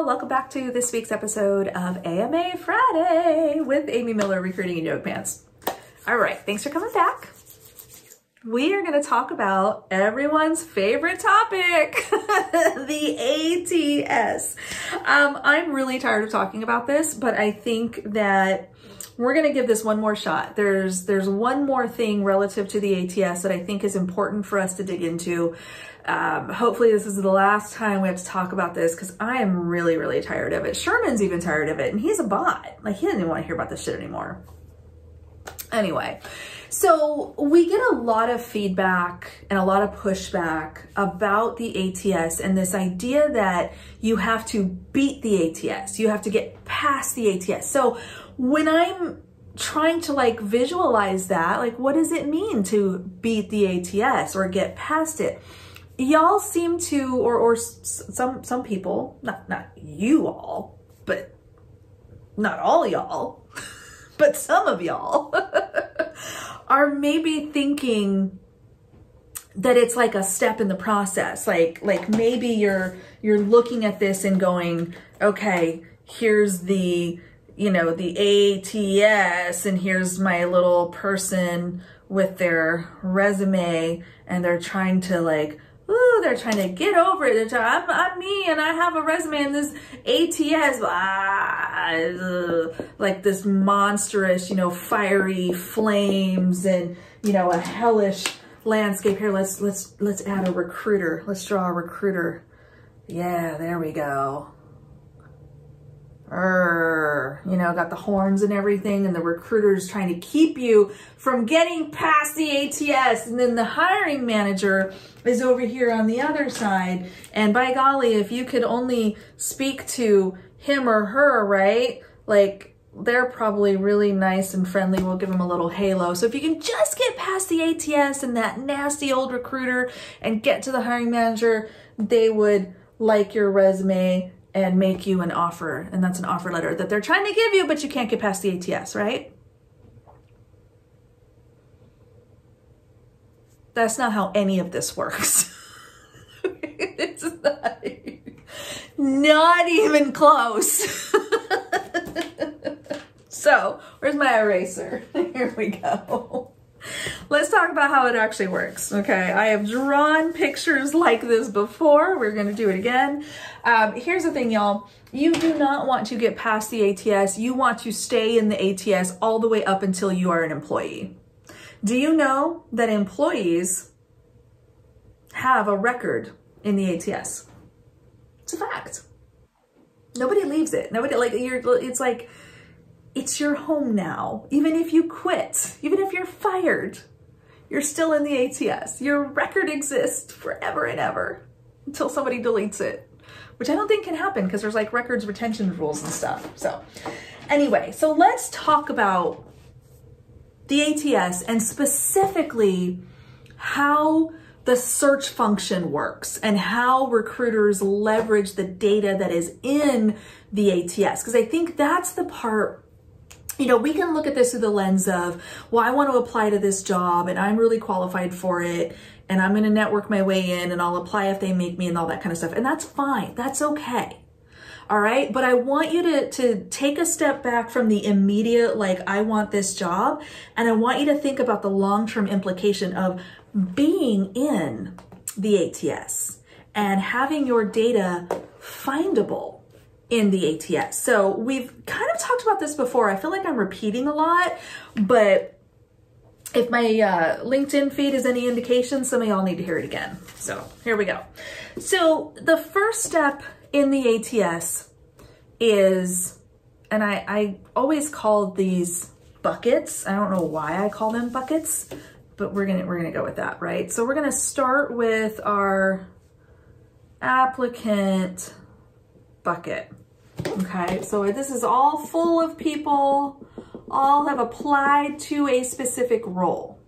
welcome back to this week's episode of AMA Friday with Amy Miller, Recruiting in Yoga Pants. All right, thanks for coming back. We are going to talk about everyone's favorite topic, the ATS. I'm really tired of talking about this, but I think that we're going to give this one more shot. There's one more thing relative to the ATS that I think is important for us to dig into. Hopefully this is the last time we have to talk about this because I am really, really tired of it. Sherman's even tired of it, and he's a bot. Like, he doesn't even want to hear about this shit anymore. Anyway, so we get a lot of feedback and a lot of pushback about the ATS and this idea that you have to beat the ATS. You have to get past the ATS. So when I'm trying to like visualize that, like, what does it mean to beat the ATS or get past it? Y'all seem to, or some people, not you all, but not all y'all, but some of y'all are maybe thinking that it's like a step in the process. Like maybe you're looking at this and going, okay, here's the, you know, the ATS, and here's my little person with their resume, and they're trying to like, ooh, they're trying to get over it. I'm me and I have a resume and this ATS, like this monstrous, you know, fiery flames and, you know, a hellish landscape. Here, let's add a recruiter. Let's draw a recruiter. Yeah, there we go. You know, got the horns and everything, and the recruiter's trying to keep you from getting past the ATS. And then the hiring manager is over here on the other side. And by golly, if you could only speak to him or her, right? Like, they're probably really nice and friendly. We'll give them a little halo. So if you can just get past the ATS and that nasty old recruiter and get to the hiring manager, they would like your resume and make you an offer. And that's an offer letter that they're trying to give you, but you can't get past the ATS, right? That's not how any of this works. It's not even close. So, where's my eraser? Here we go. Let's talk about how it actually works, okay? I have drawn pictures like this before. We're gonna do it again. Here's the thing, y'all. You do not want to get past the ATS. You want to stay in the ATS all the way up until you are an employee. Do you know that employees have a record in the ATS? It's a fact. Nobody leaves it. Nobody, like, it's like, it's your home now. Even if you quit, even if you're fired, you're still in the ATS. Your record exists forever and ever until somebody deletes it, which I don't think can happen because there's like records retention rules and stuff. So anyway, so let's talk about the ATS and specifically how the search function works and how recruiters leverage the data that is in the ATS. Because I think that's the part. You know, we can look at this through the lens of, well, I want to apply to this job and I'm really qualified for it and I'm going to network my way in and I'll apply if they make me and all that kind of stuff. And that's fine. That's okay. All right. But I want you to take a step back from the immediate, like, I want this job. And I want you to think about the long-term implication of being in the ATS and having your data findable in the ATS. So we've kind of talked about this before. I feel like I'm repeating a lot, but if my LinkedIn feed is any indication, some of y'all need to hear it again. So here we go. So the first step in the ATS is, and I always called these buckets. I don't know why I call them buckets, but we're gonna go with that, right? So we're gonna start with our applicant bucket. Okay, so this is all full of people, all have applied to a specific role.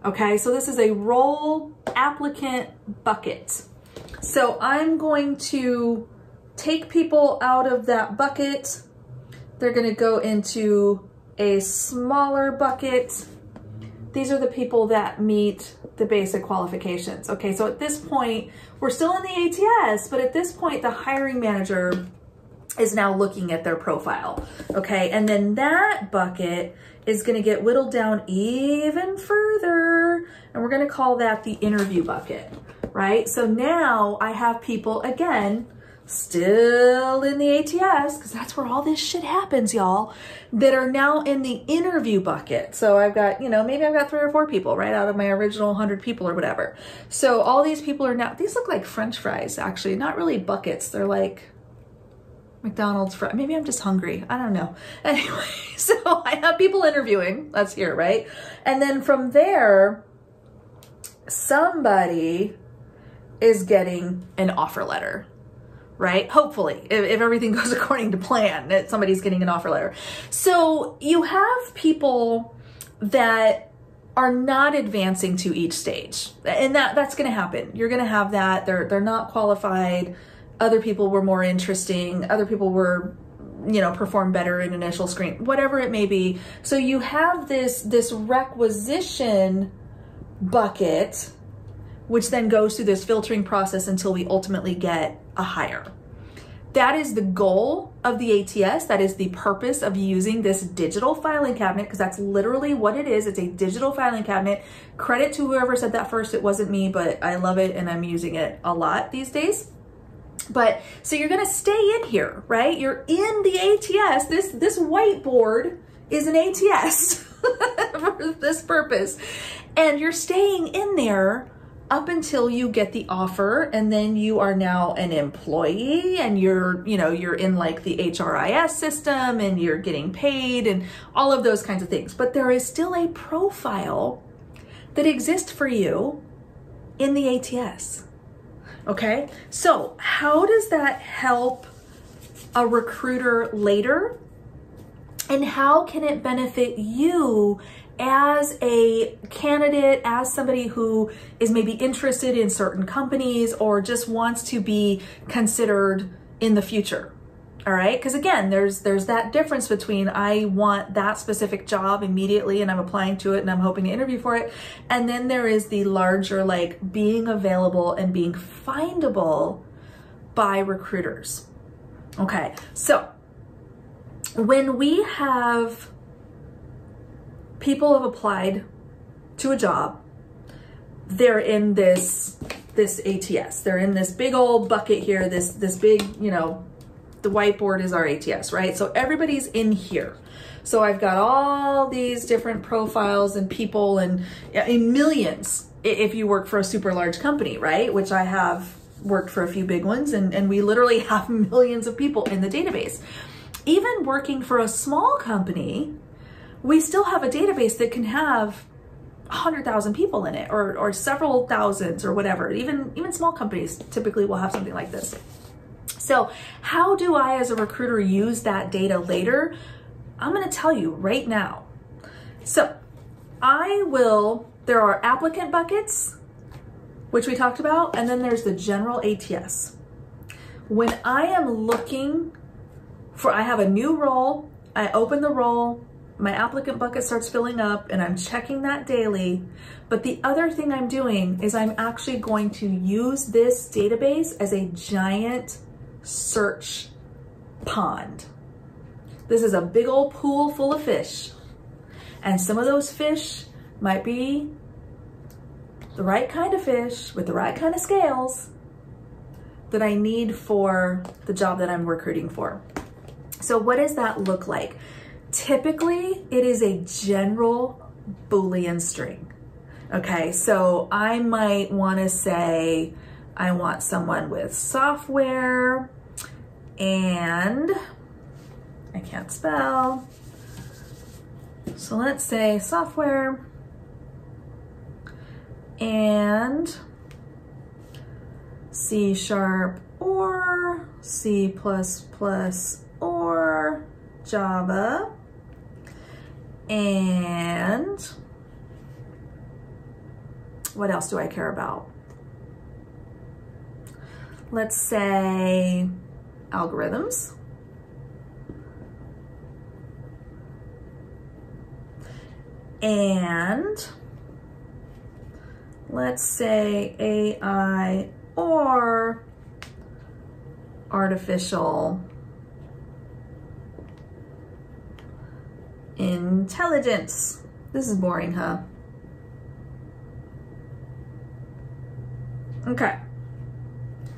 Okay, so this is a role applicant bucket. So I'm going to take people out of that bucket. They're going to go into a smaller bucket. These are the people that meet the basic qualifications. Okay, so at this point, we're still in the ATS, but at this point, the hiring manager is now looking at their profile, okay? And then that bucket is gonna get whittled down even further, and we're gonna call that the interview bucket, right? So now I have people, again, still in the ATS, because that's where all this shit happens, y'all, that are now in the interview bucket. So I've got, you know, maybe I've got 3 or 4 people, right, out of my original 100 people or whatever. So all these people are now, these look like French fries, actually, not really buckets. They're like McDonald's fries. Maybe I'm just hungry. I don't know. Anyway, so I have people interviewing. That's here, right? And then from there, somebody is getting an offer letter, right? Hopefully, if everything goes according to plan, that somebody's getting an offer letter. So you have people that are not advancing to each stage, and that's going to happen. You're going to have that. They're not qualified. Other people were more interesting. Other people were, you know, performed better in initial screen, whatever it may be. So you have this requisition bucket, which then goes through this filtering process until we ultimately get a hire. That is the goal of the ATS. That is the purpose of using this digital filing cabinet, because that's literally what it is. It's a digital filing cabinet. Credit to whoever said that first. It wasn't me, but I love it and I'm using it a lot these days. But so you're gonna stay in here, right? You're in the ATS. This whiteboard is an ATS for this purpose. And you're staying in there up until you get the offer, and then you are now an employee, and you're in like the HRIS system, and you're getting paid and all of those kinds of things. But there is still a profile that exists for you in the ATS. Okay, so how does that help a recruiter later? And how can it benefit you as a candidate, as somebody who is maybe interested in certain companies or just wants to be considered in the future? All right, because again, there's that difference between I want that specific job immediately and I'm applying to it and I'm hoping to interview for it, and then there is the larger, like, being available and being findable by recruiters. Okay, so when we have people have applied to a job, they're in this ATS. They're in this big old bucket here, this big, you know, the whiteboard is our ATS, right? So everybody's in here. So I've got all these different profiles and people, and in millions if you work for a super large company, right? Which I have worked for a few big ones, and we literally have millions of people in the database. Even working for a small company, we still have a database that can have 100,000 people in it, or several thousands or whatever. Even small companies typically will have something like this. So how do I as a recruiter use that data later? I'm going to tell you right now. So there are applicant buckets, which we talked about, and then there's the general ATS. When I am looking for, I have a new role, I open the role, my applicant bucket starts filling up, and I'm checking that daily. But the other thing I'm doing is I'm actually going to use this database as a giant search pond. This is a big old pool full of fish, and some of those fish might be the right kind of fish with the right kind of scales that I need for the job that I'm recruiting for. So what does that look like? Typically, it is a general Boolean string. Okay, so I might want to say I want someone with software, and I can't spell. So let's say software and C# or C++ or Java, and what else do I care about? Let's say algorithms. And let's say AI or artificial intelligence. This is boring, huh? Okay.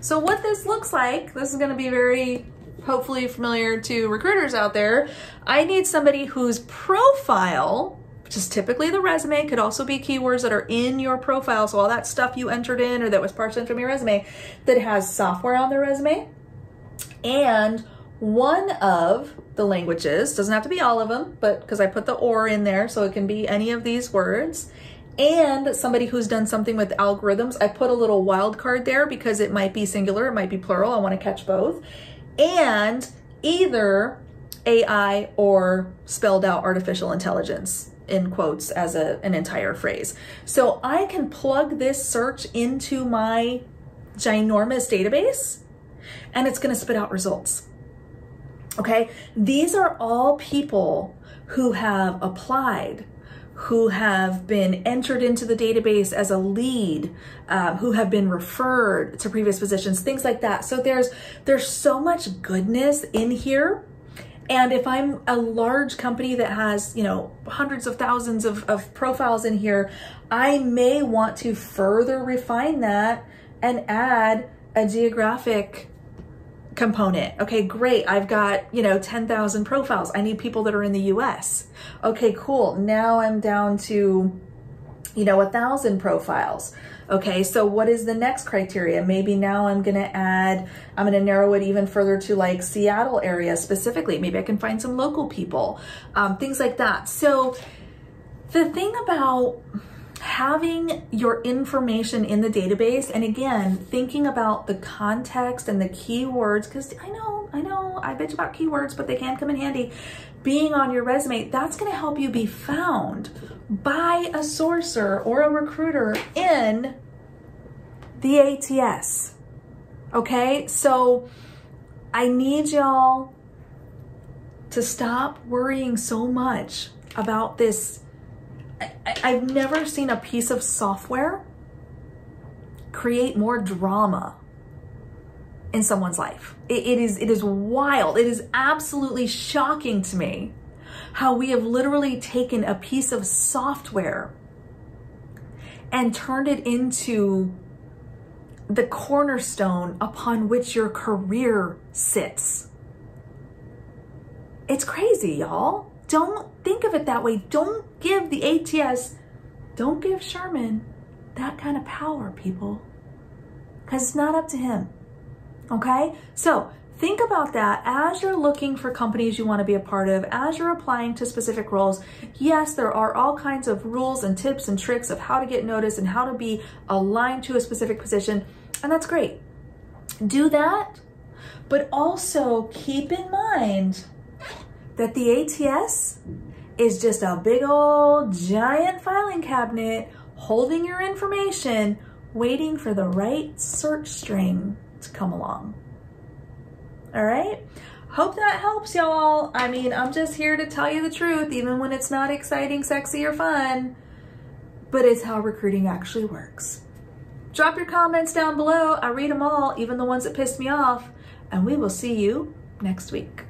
So what this looks like, this is going to be very hopefully familiar to recruiters out there. I need somebody whose profile, which is typically the resume, could also be keywords that are in your profile. So all that stuff you entered in or that was parsed in from your resume, that has software on their resume. And one of the languages, doesn't have to be all of them, but because I put the or in there, so it can be any of these words. And somebody who's done something with algorithms. I put a little wild card there because it might be singular, it might be plural. I want to catch both. And either AI or spelled out artificial intelligence, in quotes, as an entire phrase. So I can plug this search into my ginormous database and it's going to spit out results. Okay, these are all people who have applied, who have been entered into the database as a lead, who have been referred to previous positions, things like that. So there's so much goodness in here. And if I'm a large company that has, you know, hundreds of thousands of profiles in here, I may want to further refine that and add a geographic component. Okay, great. I've got, you know, 10,000 profiles. I need people that are in the US. Okay, cool. Now I'm down to, you know, 1,000 profiles. Okay, so what is the next criteria? Maybe now I'm going to narrow it even further to like Seattle area specifically. Maybe I can find some local people, things like that. So the thing about having your information in the database, and again, thinking about the context and the keywords, because I know, I bitch about keywords, but they can come in handy. Being on your resume, that's going to help you be found by a sourcer or a recruiter in the ATS. Okay, so I need y'all to stop worrying so much about this. I've never seen a piece of software create more drama in someone's life. It is wild. It is absolutely shocking to me how we have literally taken a piece of software and turned it into the cornerstone upon which your career sits. It's crazy, y'all. Don't think of it that way. Don't give the ATS, don't give Sherman that kind of power, people, because it's not up to him. Okay? So think about that as you're looking for companies you want to be a part of, as you're applying to specific roles. Yes, there are all kinds of rules and tips and tricks of how to get noticed and how to be aligned to a specific position, and that's great. Do that, but also keep in mind that the ATS is just a big old giant filing cabinet holding your information, waiting for the right search string to come along. All right? Hope that helps, y'all. I mean, I'm just here to tell you the truth, even when it's not exciting, sexy, or fun, but it's how recruiting actually works. Drop your comments down below. I read them all, even the ones that pissed me off, and we will see you next week.